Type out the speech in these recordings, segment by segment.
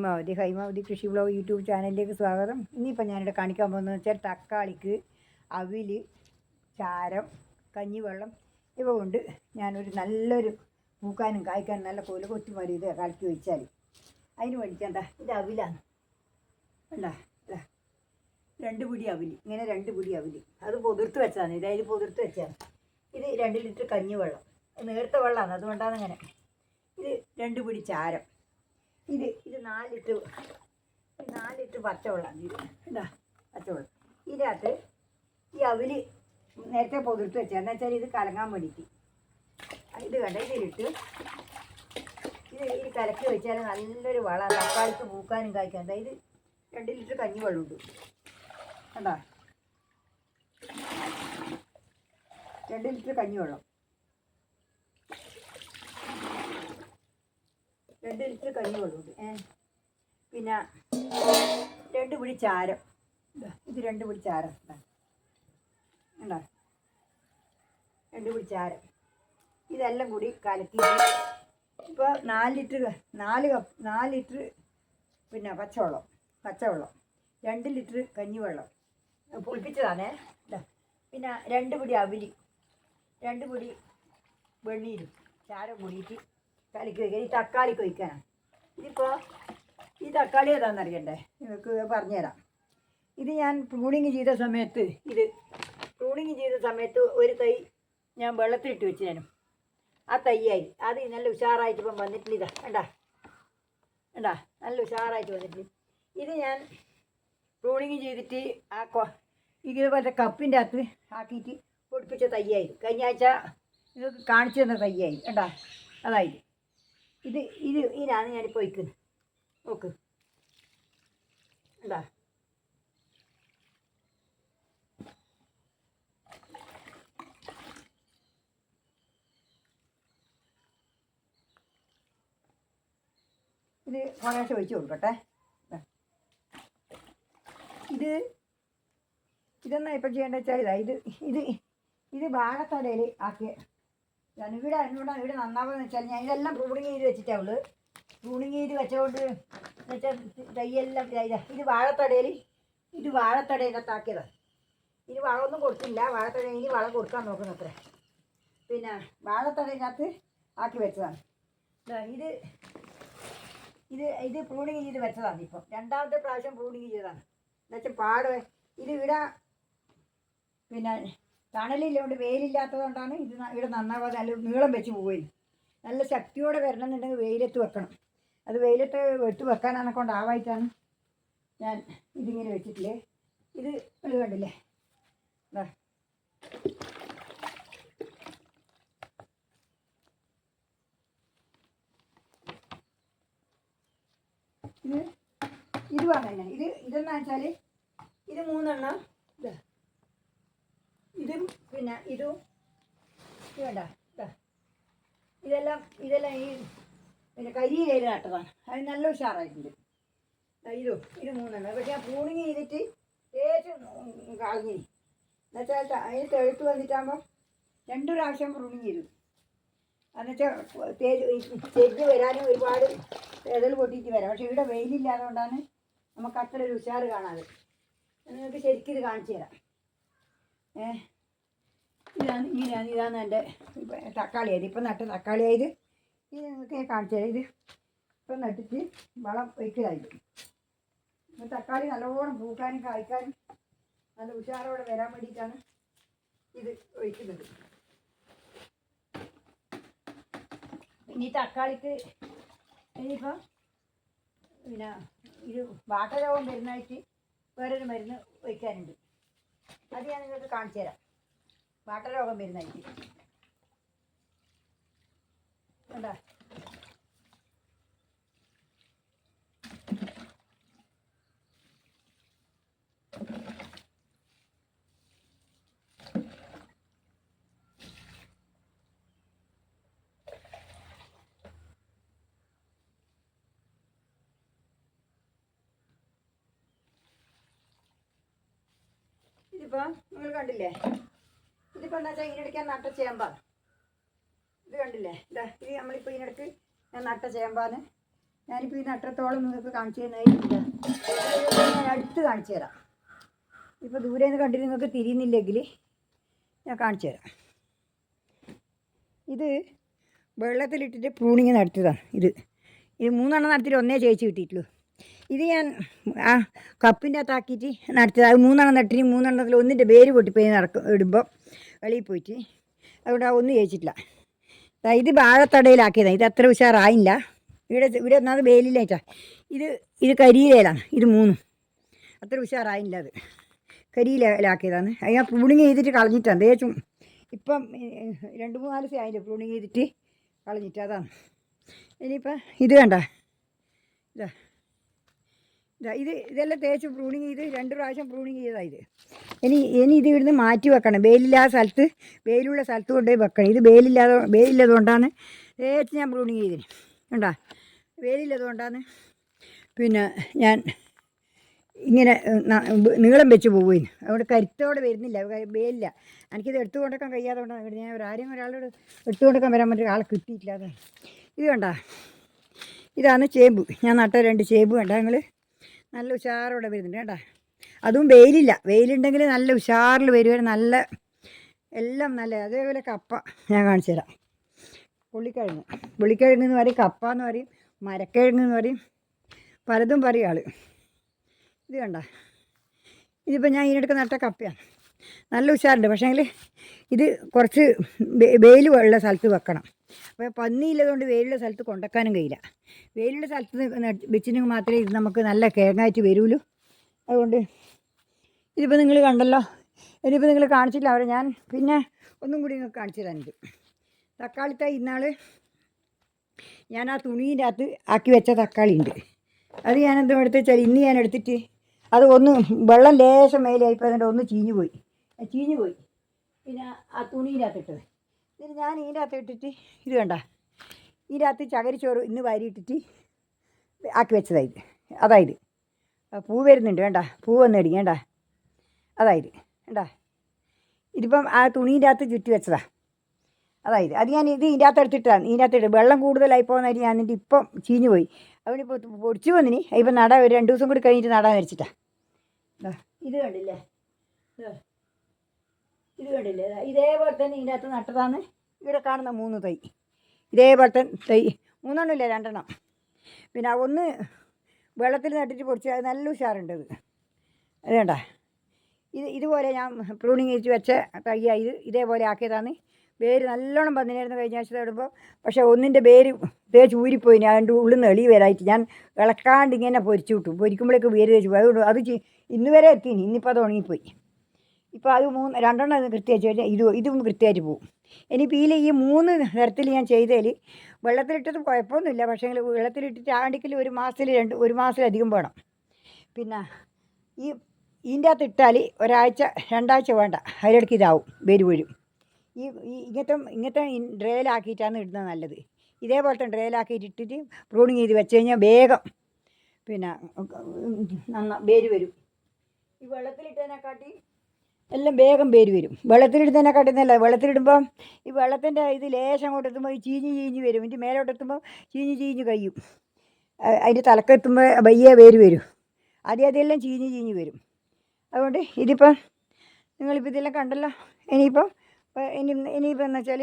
ഹൈമാവതി കൃഷി blog YouTube ചാനലിലേക്ക് സ്വാഗതം. ഇന്നിപ്പോൾ ഞാനിവിടെ കാണിക്കാൻ പോകുന്നത് വെച്ചാൽ തക്കാളിക്ക് അവിൽ, ചാരം, കഞ്ഞിവെള്ളം ഇവ കൊണ്ട് ഞാനൊരു നല്ലൊരു പൂക്കാനും കായ്ക്കാനും നല്ല കൊത്തി മതി ഇത് കലക്കി വെച്ചാൽ അതിന് വേണ്ടിയിട്ട് എന്താ ഇത് അവിലാണ് എന്താ 2 പിടി അവിൽ, ഇങ്ങനെ 2 പിടി അവിൽ അത് പൊതിർത്ത് വെച്ചതാണ്. ഇതായത് പൊതിർത്ത് വെച്ചാണ്. ഇത് 2 ലിറ്റർ കഞ്ഞിവെള്ളം, നേർത്ത വെള്ളമാണ്, അതുകൊണ്ടാണ് അങ്ങനെ. ഇത് 2 പിടി ചാരം, ഇത് 4 ലിറ്റർ പച്ചവെള്ളമാണ്. ഇത് എന്താ പച്ചവെള്ളം. ഇതിനകത്ത് ഈ അവിൽ നേരത്തെ പൊതിർത്ത് വെച്ചാൽ എന്താ വെച്ചാൽ ഇത് കലങ്ങാൻ വേണ്ടിയിട്ട് ഇത് കണ്ട ഇതിലിട്ട് ഇത് കലക്കി വെച്ചാൽ നല്ലൊരു വളം തക്കാളിക്ക് പൂക്കാനും കായ്ക്കാൻ. അതായത് 2 ലിറ്റർ കഞ്ഞിവെള്ളമുണ്ട് കണ്ടാ, 2 ലിറ്റർ കഞ്ഞിവെള്ളം, 2 ലിറ്റർ കഞ്ഞിവെള്ളമുണ്ട്. പിന്നെ 2 പിടി ചാരം, ഇത് 2 പിടി ചാരം കണ്ടാ, 2 പിടി ചാരം. ഇതെല്ലാം കൂടി കലക്കി ഇപ്പോൾ 4 ലിറ്റർ പിന്നെ പച്ചവെള്ളം 2 ലിറ്റർ കഞ്ഞിവെള്ളം പുളിപ്പിച്ചതാണേ. പിന്നെ 2 പിടി അവിൽ, 2 പിടി വെണ്ണീരും ചാരം കൂടിയിട്ട് കലക്കി വയ്ക്കുക. ഈ തക്കാളിക്ക് വയ്ക്കാനാണ്. ഇതിപ്പോൾ ഈ തക്കാളി ഏതാണെന്നറിയണ്ടേ, നിങ്ങൾക്ക് പറഞ്ഞുതരാം. ഇത് ഞാൻ പ്രൂണിങ് ചെയ്ത സമയത്ത് ഒരു തൈ ഞാൻ വെള്ളത്തിലിട്ട് വെച്ചേനും. ആ തൈയായി അത് നല്ല ഉഷാറായിട്ട് ഇപ്പം വന്നിട്ടില്ല. ഇതാ കണ്ടാ നല്ല ഉഷാറായിട്ട് വന്നിട്ടില്ല. ഇത് ഞാൻ പ്രൂണിങ് ചെയ്തിട്ട് ഇതുപോലത്തെ കപ്പിൻ്റെ അകത്ത് ആക്കിയിട്ട് പൊടിപ്പിച്ച തൈയായി. കഴിഞ്ഞ ആഴ്ച ഇത് കാണിച്ചു തന്ന തൈയായി കണ്ടാ, അതായത് ഇതിനാണ് ഞാനിപ്പോൾ വയ്ക്കുന്നത്. നോക്ക് കണ്ടാ, ഇത് കുറേശ്ശെ ഒഴിച്ച് കൊടുക്കട്ടെ. ഇതെന്നാ ഇപ്പം ചെയ്യേണ്ടത് വെച്ചാൽ ഇത് വാഴത്തടയിൽ ആക്കിയ ഇവിടെ നന്നാവുമെന്ന് വെച്ചാൽ ഞാൻ ഇതെല്ലാം പ്രൂണിങ് ചെയ്ത് വെച്ചിട്ടാവുള്ളൂ. പ്രൂണിങ് ചെയ്ത് വെച്ചതുകൊണ്ട് എന്ന് വെച്ചാൽ തൈയെല്ലാം ഇത് വാഴത്തടയിനകത്താക്കിയതാണ്. ഇനി വളമൊന്നും കൊടുത്തില്ല. ഇനി വളം കൊടുക്കാൻ നോക്കുന്നത്രേ. പിന്നെ വാഴത്തടയിനകത്ത് ആക്കി വെച്ചതാണ്. ഇത് പ്രൂണിങ് ചെയ്ത് വെച്ചതാണ്. ഇപ്പം 2ാമത്തെ പ്രാവശ്യം പ്രൂണിങ് ചെയ്തതാണ്. എന്നുവെച്ചാൽ ഇത് ഇവിടെ പിന്നെ തണലില്ലോണ്ട് വെയിലില്ലാത്തതുകൊണ്ടാണ് ഇത് ഇവിടെ നന്നാവാതെ നല്ല നീളം വെച്ച് പോവുകയും. നല്ല ശക്തിയോടെ വരണമെന്നുണ്ടെങ്കിൽ വെയിലത്ത് വെക്കണം. അത് വെയിലത്ത് വെക്കാനാണെ കൊണ്ടാവായിട്ടാണ് ഞാൻ ഇതിങ്ങനെ വെച്ചിട്ടില്ലേ. ഇത് കണ്ടില്ലേ, ഇത് പറഞ്ഞ ഇതെന്ന് വെച്ചാൽ ഇത് 3 എണ്ണം ഇതും പിന്നെ ഇതും വേണ്ട. ഇതെല്ലാം ഈ പിന്നെ കരിയിലയിൽ നട്ടതാണ്. അത് നല്ല ഉഷാറായിട്ടുണ്ട്. ഇത് 3 എണ്ണം. പക്ഷേ ഞാൻ പ്രൂണിങ് ചെയ്തിട്ട് ഏറ്റവും കളഞ്ഞിനി എന്നുവെച്ചാൽ അതിന് തെഴുത്ത് വന്നിട്ടാകുമ്പോൾ 2 പ്രാവശ്യം പ്രൂണിങ് ചെയ്തു. എന്നുവെച്ചാൽ ചെരിഞ്ഞ് വരാനും ഒരുപാട് ഇതൾ പൊട്ടിയിട്ട് വരാം. പക്ഷേ ഇവിടെ വെയിലില്ലാത്തതുകൊണ്ടാണ് നമുക്ക് അത്ര ഒരു ഉഷാറ് കാണാതെ. നിങ്ങൾക്ക് ശരിക്കും ഇത് കാണിച്ചു തരാം. ഇതാണ് എൻ്റെ തക്കാളിയായത്. ഇപ്പം നട്ട തക്കാളിയായത്. ഇത് നിങ്ങൾക്ക് ഞാൻ കാണിച്ചു തരാം. ഇത് ഇപ്പം നട്ടിട്ട് വളം ഒഴിക്കലായിട്ട് തക്കാളി നല്ലോണം പൂക്കാനും കായ്ക്കാനും നല്ല ഉഷാറോടെ വരാൻ വേണ്ടിയിട്ടാണ് ഇത് ഒഴിക്കുന്നത്. ഇനി തക്കാളിക്ക് ഇനിയിപ്പം പിന്നെ ഇത് വാട്ടരോഗം വരുന്നതായിട്ട് വേറൊരു മരുന്ന് ഒഴിക്കാനുണ്ട്. അത് ഞാൻ നിങ്ങൾക്ക് കാണിച്ചു തരാം. വാട്ടരോഗം വരുന്നതായിട്ട് കണ്ടാ, ഇതിപ്പോൾ നിങ്ങൾ കണ്ടില്ലേ. ഇതിപ്പോൾ എന്താ വെച്ചാൽ ഇതിനിടയ്ക്ക് നട്ട ചേമ്പാണ്. ഇത് കണ്ടില്ലേ, ഇത് നമ്മളിപ്പോൾ ഇതിനിടയ്ക്ക് ഞാൻ നട്ട ചേമ്പാണ്. ഞാനിപ്പോൾ ഈ നട്ടത്തോളം നിങ്ങൾക്ക് കാണിച്ചു തന്നായിട്ടില്ല. ഞാൻ അടുത്ത് കാണിച്ചു തരാം. ഇപ്പോൾ ദൂരെ നിന്ന് കണ്ടിട്ട് നിങ്ങൾക്ക് തിരിയുന്നില്ലെങ്കിൽ ഞാൻ കാണിച്ചു തരാം. ഇത് വെള്ളത്തിലിട്ടിട്ട് പ്രൂണിങ് നടത്തിയതാണ്. ഇത് 3 നടത്തിയിട്ട് ഒന്നേ ചേച്ചി കിട്ടിയിട്ടുള്ളൂ. ഇത് ഞാൻ ആ കപ്പിൻ്റെ അകത്താക്കിയിട്ട് നടത്തിയത്. അത് 3 നട്ടിന് 3 ഒന്നിൻ്റെ വേര് പൊട്ടിപ്പോയി ഇടുമ്പോൾ വെളിയിൽ പോയിട്ട്, അതുകൊണ്ട് ആ ഒന്നും ചേച്ചിട്ടില്ല. ഇത് വാഴത്തടയിലാക്കിയതാണ്. ഇത് അത്ര ഉഷാറായില്ല. ഇവിടെ ഒന്നാമത് വേലിലേറ്റാ. ഇത് കരിയിലയിലാണ്. ഇത് 3 അത്ര ഉഷാറായില്ല. അത് കരിയിലാക്കിയതാണ്. അത് ഞാൻ പ്രൂണിങ് ചെയ്തിട്ട് കളഞ്ഞിട്ടാണ്. തേച്ചും ഇപ്പം 2-3 ദിവസം ആയില്ല പ്രൂണിങ് ചെയ്തിട്ട് കളഞ്ഞിട്ട്. അതാണ്. ഇനിയിപ്പം ഇത് കണ്ട, ഇതെല്ലാം തേച്ച് പ്രൂണിങ് ചെയ്ത് 2 പ്രാവശ്യം പ്രൂണിങ് ചെയ്തതാണ്. ഇനി ഇത് ഇവിടുന്ന് മാറ്റി വെക്കണം. വെയിലില്ലാത്ത സ്ഥലത്ത്, വെയിലുള്ള സ്ഥലത്ത് കൊണ്ടുപോയി വെക്കണം. ഇത് വെയിലില്ലാതെ കൊണ്ടാണ് തേച്ച് ഞാൻ പ്രൂണിങ് ചെയ്തിന്. കണ്ടാ, വെയിലില്ലാതെ കൊണ്ടാണ് പിന്നെ ഞാൻ ഇങ്ങനെ നീളം വെച്ച് പോവുകയും അതുകൊണ്ട് കരുത്തോടെ വരുന്നില്ല, വെയിലില്ല. എനിക്കിത് എടുത്തു കൊണ്ടുവെക്കാൻ കഴിയാതെ കൊണ്ടാണ്. ഞാൻ ഒരാളോട് എടുത്തു കൊണ്ടുവെക്കാൻ വരാൻ പറ്റിയ ആളെ കിട്ടിയിട്ടില്ല. അതാണ്. ഇത് കണ്ടാ, ഇതാണ് ചേമ്പ്. ഞാൻ നട്ട 2 ചേമ്പ് കണ്ട ഞങ്ങൾ നല്ല ഉഷാറോടെ വരുന്നുണ്ട്. കേട്ടാ, അതും വെയിലുണ്ടെങ്കിൽ നല്ല ഉഷാറിൽ വരുവാൻ നല്ല എല്ലാം നല്ല. അതേപോലെ കപ്പ ഞാൻ കാണിച്ചു തരാം. പുള്ളിക്കിഴങ്ങ് എന്ന് പറയും, കപ്പ എന്ന് പറയും, മരക്കിഴങ്ങ് എന്ന് പറയും, പലതും പറയും ആൾ. ഇത് കണ്ട, ഇതിപ്പോൾ ഞാൻ ഇതിനടുക്ക് നട്ട കപ്പയാണ്. നല്ല ഉഷാറുണ്ട്. പക്ഷേങ്കിൽ ഇത് കുറച്ച് വെയിൽ ഉള്ള സ്ഥലത്ത് വെക്കണം. അപ്പോൾ പന്നിയില്ലതുകൊണ്ട് വെയിലുള്ള സ്ഥലത്ത് കൊണ്ടുവെക്കാനും കഴിയില്ല. വെയിലുള്ള സ്ഥലത്ത് വെച്ചിട്ടുണ്ടെങ്കിൽ മാത്രമേ ഇത് നമുക്ക് നല്ല കിഴങ്ങായിട്ട് വരുള്ളൂ. അതുകൊണ്ട് ഇതിപ്പോൾ നിങ്ങൾ കണ്ടല്ലോ. ഇനിയിപ്പോൾ നിങ്ങൾ കാണിച്ചില്ല അവരെ. ഞാൻ പിന്നെ ഒന്നും കൂടി നിങ്ങൾക്ക് കാണിച്ചു തരാനുണ്ട്. തക്കാളിത്തായി ഇന്നാൾ ഞാൻ ആ തുണീൻ്റെ അകത്ത് ആക്കി വെച്ച തക്കാളി ഉണ്ട്. അത് ഞാനെന്തും എടുത്ത് വെച്ചാൽ ഇന്ന് ഞാൻ എടുത്തിട്ട് അത് ഒന്ന് വെള്ളം ലേശം മേലായിപ്പോൾ അതിൻ്റെ ഒന്ന് ചീഞ്ഞു പോയി. പിന്നെ ആ തുണീൻ്റെ അകത്തിട്ടത്. ഇതിന് ഞാൻ ഇതിൻ്റെ അകത്ത് ഇട്ടിട്ട് ഇത് കണ്ട, ഇതിൻ്റെ അകത്ത് ചകരിച്ചോറ് ഇന്ന് വാരിയിട്ടിട്ട് ആക്കി വെച്ചതായത്. അതായത് പൂ വരുന്നുണ്ട്. വേണ്ട, പൂ വന്ന് അടിക്കും. വേണ്ട, അതായത് വേണ്ട, ഇതിപ്പം ആ തുണീൻ്റെ അകത്ത് ചുറ്റി വെച്ചതാണ്. അതായത് അത് ഞാൻ ഇതിൻ്റെ അകത്ത് എടുത്തിട്ടാണ്. ഇതിൻ്റെ അകത്തിട്ട് വെള്ളം കൂടുതലായി പോകുന്നതായിട്ട് ഞാൻ എന്നിട്ട് ഇപ്പം ചീഞ്ഞു പോയി. അതുകൊണ്ട് ഇപ്പോൾ പൊടിച്ചു വന്നിനി. ഇപ്പം ഒരു 2 ദിവസം കൂടി കഴിഞ്ഞിട്ട് നടാൻ വരച്ചിട്ടാണ്. ഇത് കണ്ടില്ലേ, ഇതേപോലെ തന്നെ ഇതിൻ്റെ അകത്ത് നട്ടതാണ്. ഇവിടെ കാണുന്ന 3 തൈ ഇതേപോലെ തന്നെ തൈ. 3 ഇല്ല, 2. പിന്നെ ഒന്ന് വെള്ളത്തിൽ നട്ടിട്ട് പൊടിച്ച് അത് നല്ല ഉഷാറുണ്ട്. അത് വേണ്ട, ഇതുപോലെ ഞാൻ പ്രൂണിങ് ചെയ്ത് വെച്ച തൈയായി ഇതേപോലെ ആക്കിയതാണ്. വേര് നല്ലോണം വന്നിനായിരുന്നു കഴിഞ്ഞ ആഴ്ച ഇടുമ്പോൾ. പക്ഷേ ഒന്നിൻ്റെ വേര് തേച്ച് ഊരിപ്പോയിന്. അതിൻ്റെ ഉള്ളിൽ നിന്ന് എളി വരായിട്ട് ഞാൻ ഇളക്കാണ്ട് ഇങ്ങനെ പൊരിച്ചു വിട്ടു. പൊരിക്കുമ്പോഴേക്ക് വേര് തേച്ച് പോയി. അതുകൊണ്ട് അത് ഇന്ന് വരെ എത്തിനി. ഇന്നിപ്പോൾ അത് ഉണങ്ങിപ്പോയി. ഇപ്പോൾ അത് 2 കൃത്യമായിട്ട് കഴിഞ്ഞാൽ ഇതും കൃത്യമായിട്ട് പോകും. ഇനിയിപ്പോൾ ഈ 3 തരത്തിൽ ഞാൻ ചെയ്തതിൽ വെള്ളത്തിലിട്ടത് കുഴപ്പമൊന്നുമില്ല. പക്ഷേ വെള്ളത്തിലിട്ടിട്ട് ആണ്ടിക്കൽ ഒരു മാസത്തിലധികം വേണം. പിന്നെ ഇതിൻ്റെ അകത്ത് ഇട്ടാൽ 1-2 ആഴ്ച വേണ്ട, അതിലിടയ്ക്ക് ഇതാവും, വേര് വീഴും. ഇങ്ങനത്തെ ഡ്രേയിലാക്കിയിട്ടാണ് ഇടുന്നത് നല്ലത്. ഇതേപോലത്തെ ഡ്രേയിലാക്കിയിട്ട് ഇട്ടിട്ട് പ്രൂണിങ് ചെയ്ത് വെച്ച് കഴിഞ്ഞാൽ വേഗം പിന്നെ വേര് വരും. ഈ വെള്ളത്തിലിട്ടതിനെക്കാട്ടി എല്ലാം വേഗം വേര് വരും. വെള്ളത്തിലിടുന്നതിനെക്കാട്ടി നല്ല. വെള്ളത്തിലിടുമ്പം ഈ വെള്ളത്തിൻ്റെ ഇത് ലേശം അങ്ങോട്ട് എത്തുമ്പോൾ ചീഞ്ഞ് വരും. ഇതിൻ്റെ മേലോട്ട് എത്തുമ്പോൾ ചീഞ്ഞ് കഴിയും. അതിൻ്റെ തലക്കെത്തുമ്പോൾ വയ്യ വേര് വരും. അതെല്ലാം ചീഞ്ഞ് വരും. അതുകൊണ്ട് ഇതിപ്പം നിങ്ങളിപ്പോൾ ഇതെല്ലാം കണ്ടല്ലോ. ഇനിയിപ്പം എന്ന് വെച്ചാൽ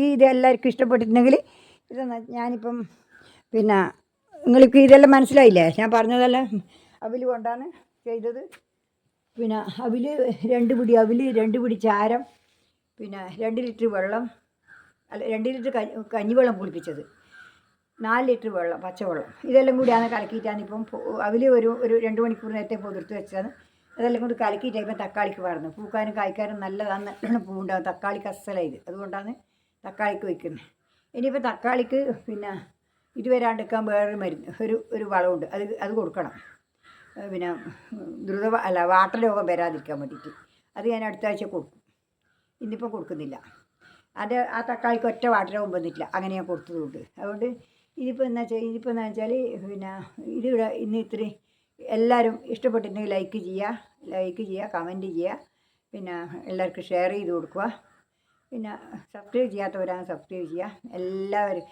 ഇതെല്ലാവർക്കും ഇഷ്ടപ്പെട്ടിട്ടുണ്ടെങ്കിൽ ഞാനിപ്പം പിന്നെ നിങ്ങൾക്ക് ഇതെല്ലാം മനസ്സിലായില്ലേ? ഞാൻ പറഞ്ഞതെല്ലാം അവിൽ കൊണ്ടാണ് ചെയ്തത്. പിന്നെ അവിൽ 2 പിടി അവിൽ, 2 പിടി ചാരം, പിന്നെ 2 ലിറ്റർ വെള്ളം, 2 ലിറ്റർ കഞ്ഞിവെള്ളം പുളിപ്പിച്ചത്, 4 ലിറ്റർ വെള്ളം, പച്ചവെള്ളം, ഇതെല്ലാം കൂടിയാണ് കലക്കിയിട്ടാണ്. ഇപ്പം അവിൽ ഒരു 2 മണിക്കൂർ നേരത്തെ പൊതിർത്ത് വെച്ചതാണ്. അതെല്ലാം കൊണ്ട് കലക്കിയിട്ട് ഇപ്പം തക്കാളിക്ക് പറഞ്ഞു. പൂക്കാനും കായ്ക്കാനും നല്ലതാണ്. നല്ലോണം പൂവുണ്ടാകും. തക്കാളിക്ക് അസലായത്. അതുകൊണ്ടാണ് തക്കാളിക്ക് വയ്ക്കുന്നത്. ഇനിയിപ്പോൾ തക്കാളിക്ക് പിന്നെ ഇത് വരാണ്ടിരിക്കാൻ വേറൊരു മരുന്ന് ഒരു വളമുണ്ട്. അത് കൊടുക്കണം. പിന്നെ വാട്ടർ രോഗം വരാതിരിക്കാൻ വേണ്ടിയിട്ട്. അത് ഞാൻ അടുത്ത ആഴ്ച കൊടുക്കും. ഇന്നിപ്പം കൊടുക്കുന്നില്ല. ആ തക്കാളിക്ക് ഒറ്റ വാട്ടർ രോഗം വന്നിട്ടില്ല. അങ്ങനെ ഞാൻ കൊടുത്തതുകൊണ്ട്. അതുകൊണ്ട് ഇതിപ്പോൾ എന്താ വെച്ചാൽ പിന്നെ ഇതിവിടെ ഇന്ന് ഇത്രയും എല്ലാവരും ഇഷ്ടപ്പെട്ടിട്ടുണ്ടെങ്കിൽ ലൈക്ക് ചെയ്യുക, കമൻറ്റ് ചെയ്യുക, പിന്നെ എല്ലാവർക്കും ഷെയർ ചെയ്ത് കൊടുക്കുക. പിന്നെ സബ്സ്ക്രൈബ് ചെയ്യാത്തവരാണ് സബ്സ്ക്രൈബ് ചെയ്യുക. എല്ലാവരും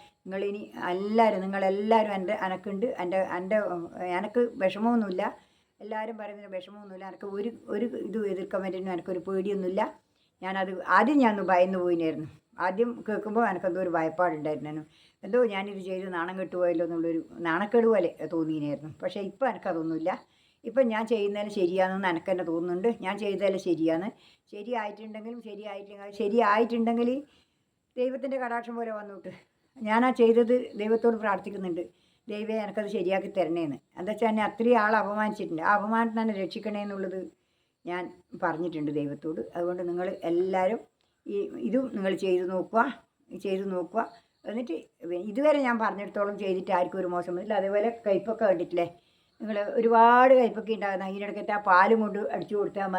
നിങ്ങളെല്ലാവരും എനക്കുണ്ട്. എനിക്ക് വിഷമമൊന്നുമില്ല. എല്ലാവരും പറയുന്നതിന് വിഷമമൊന്നുമില്ല. എനിക്ക് ഒരു എതിർ കമൻറ്റിനും എനിക്കൊരു പേടിയൊന്നുമില്ല. ആദ്യം ഞാനൊന്ന് ഭയന്ന് പോയിനായിരുന്നു. ആദ്യം കേൾക്കുമ്പോൾ എനിക്കെന്തോ ഒരു ഭയപ്പാടുണ്ടായിരുന്നു. എന്തോ ഞാനിത് ചെയ്ത് നാണം കെട്ടുപോയല്ലോ എന്നുള്ളൊരു നാണക്കേട് പോലെ തോന്നിയിരുന്നു. പക്ഷേ ഇപ്പം എനിക്കതൊന്നുമില്ല. ഇപ്പം ഞാൻ ചെയ്യുന്നതിന് ശരിയാണെന്ന് എനിക്ക് തന്നെ തോന്നുന്നുണ്ട്. ഞാൻ ചെയ്തതിൽ ശരിയാണ്. ശരിയായിട്ടുണ്ടെങ്കിൽ ദൈവത്തിൻ്റെ കടാക്ഷം പോലെ വന്നോട്ട്. ഞാനാ ചെയ്തത് ദൈവത്തോട് പ്രാർത്ഥിക്കുന്നുണ്ട്, ദൈവമേ എനിക്കത് ശരിയാക്കി തരണേന്ന്. എന്താ വെച്ചാൽ എന്നെ അത്രയും ആൾ അപമാനിച്ചിട്ടുണ്ട്. ആ അപമാനത്തിൽ തന്നെ രക്ഷിക്കണേ എന്നുള്ളത് ഞാൻ പറഞ്ഞിട്ടുണ്ട് ദൈവത്തോട്. അതുകൊണ്ട് നിങ്ങൾ എല്ലാവരും ഇതും നിങ്ങൾ ചെയ്തു നോക്കുക. എന്നിട്ട് ഇതുവരെ ഞാൻ പറഞ്ഞിടത്തോളം ചെയ്തിട്ട് ആർക്കും ഒരു മോശം വരില്ല. അതേപോലെ കയ്പ്പൊക്കെ കണ്ടിട്ടില്ലേ നിങ്ങൾ, ഒരുപാട് കയ്പ്പൊക്കെ ഉണ്ടാകുന്ന അതിനിടയ്ക്കത്തെ ആ പാലും കൊണ്ട് അടിച്ചു കൊടുത്താൽ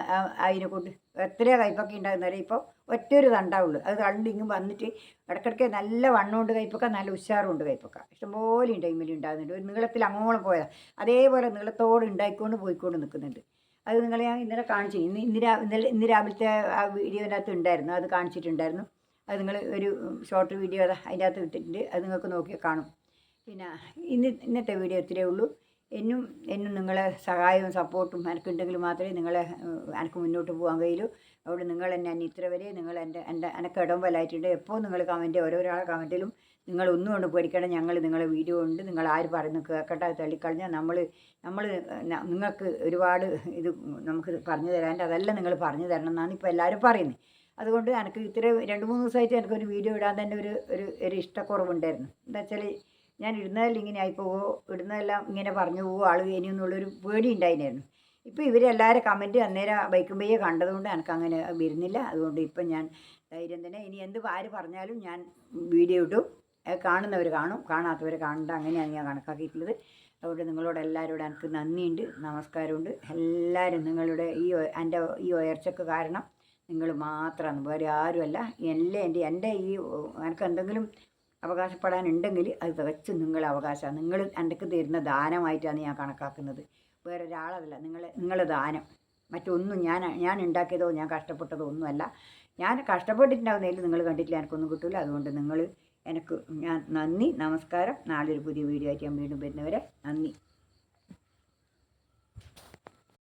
അതിനെ കൊണ്ട് എത്രയോ കയ്പ്പൊക്കെ ഉണ്ടാകുന്നവരെ ഇപ്പോൾ ഒറ്റൊരു തണ്ടാവുള്ളൂ. അത് തണ്ട് ഇങ്ങും വന്നിട്ട് ഇടയ്ക്കിടയ്ക്ക് നല്ല വണ്ണമുണ്ട് കയ്പ്പൊക്കെ, നല്ല ഉഷാറുണ്ട് കയ്പ്പൊക്കെ. ഇഷ്ടംപോലെ ടൈമിൽ ഉണ്ടാകുന്നുണ്ട്. ഒരു നീളത്തിൽ അങ്ങോളം പോയതാണ്. അതേപോലെ നീളത്തോട് പോയിക്കൊണ്ട് നിൽക്കുന്നുണ്ട്. അത് നിങ്ങളെ ഞാൻ ഇന്നലെ കാണിച്ചു. ഇന്ന് രാവിലത്തെ ആ വീഡിയോൻ്റെ അകത്ത് ഉണ്ടായിരുന്നു, അത് കാണിച്ചിട്ടുണ്ടായിരുന്നു. അത് നിങ്ങൾ ഒരു ഷോർട്ട് വീഡിയോ അതിൻ്റെ അകത്ത് ഇട്ടിട്ടുണ്ട്. അത് നിങ്ങൾക്ക് നോക്കിയാൽ കാണും. പിന്നെ ഇന്നത്തെ വീഡിയോ ഇത്രയേ ഉള്ളൂ. എന്നും നിങ്ങളെ സഹായവും സപ്പോർട്ടും എനിക്കുണ്ടെങ്കിൽ മാത്രമേ എനിക്ക് മുന്നോട്ട് പോകാൻ കഴിയൂ. അതുകൊണ്ട് നിങ്ങൾ എന്നെ ഇത്ര വരെ എനിക്ക് ഇടംബലമായിട്ടുണ്ട്. എപ്പോൾ നിങ്ങൾ ഓരോരാളെ കമൻറ്റിലും നിങ്ങൾ ഒന്നും കൊണ്ട് പേടിക്കണം, നിങ്ങളെ വീഡിയോ ഉണ്ട്, നിങ്ങൾ ആര് പറയുന്നു കേൾക്കട്ടെ, അത് തള്ളിക്കളഞ്ഞാൽ നമ്മൾ നിങ്ങൾക്ക് ഒരുപാട് ഇത് നമുക്ക് പറഞ്ഞു തരാൻ, അതെല്ലാം നിങ്ങൾ പറഞ്ഞു തരണം എന്നാണ് ഇപ്പോൾ എല്ലാവരും പറയുന്നത്. അതുകൊണ്ട് എനിക്ക് 2-3 ദിവസമായിട്ട് എനിക്കൊരു വീഡിയോ ഇടാൻ തന്നെ ഒരു ഇഷ്ടക്കുറവുണ്ടായിരുന്നു. എന്താ വെച്ചാൽ ഞാൻ ഇടുന്നതെല്ലാം ഇങ്ങനെ ആയിപ്പോവോ, ഇടുന്നതെല്ലാം ഇങ്ങനെ പറഞ്ഞു പോവോ ആൾ ഇനിയെന്നുള്ളൊരു പേടി ഉണ്ടായിരുന്നു. ഇപ്പോൾ ഇവരെല്ലാവരും കമൻറ്റ് അന്നേരം വയ്ക്കുമ്പോഴേ കണ്ടതുകൊണ്ട് എനിക്ക് അങ്ങനെ വരുന്നില്ല. അതുകൊണ്ട് ഇപ്പം ഞാൻ ധൈര്യം തന്നെ ഇനി ആര് പറഞ്ഞാലും ഞാൻ വീഡിയോ ഇടും. കാണുന്നവർ കാണും, കാണാത്തവർ കാണണ്ട, അങ്ങനെയാണ് ഞാൻ കണക്കാക്കിയിട്ടുള്ളത്. അതുകൊണ്ട് നിങ്ങളോട് എല്ലാവരോടും എനിക്ക് നന്ദിയുണ്ട്, നമസ്കാരമുണ്ട്. എല്ലാവരും നിങ്ങളുടെ എൻ്റെ ഈ ഉയർച്ചയ്ക്ക് കാരണം നിങ്ങൾ മാത്രമാണ്, വേറെ ആരുമല്ല. എൻ്റെ എനിക്ക് എന്തെങ്കിലും അവകാശപ്പെടാനുണ്ടെങ്കിൽ അത് തികച്ചും നിങ്ങളെ അവകാശമാണ്. നിങ്ങൾ എനിക്ക് തരുന്ന ദാനമായിട്ടാണ് ഞാൻ കണക്കാക്കുന്നത്. വേറെ ഒരാളല്ല, നിങ്ങളെ ദാനം. മറ്റൊന്നും ഞാൻ ഉണ്ടാക്കിയതോ ഞാൻ കഷ്ടപ്പെട്ടതോ ഒന്നുമല്ല. ഞാൻ കഷ്ടപ്പെട്ടിട്ടുണ്ടാവുന്നതിൽ നിങ്ങൾ കണ്ടിട്ടില്ല, എനിക്കൊന്നും കിട്ടില്ല. അതുകൊണ്ട് ഞാൻ നന്ദി, നമസ്കാരം. നാളെ ഒരു പുതിയ വീഡിയോ ആയിട്ട് ഞാൻ വീണ്ടും വരുന്നവരെ നന്ദി.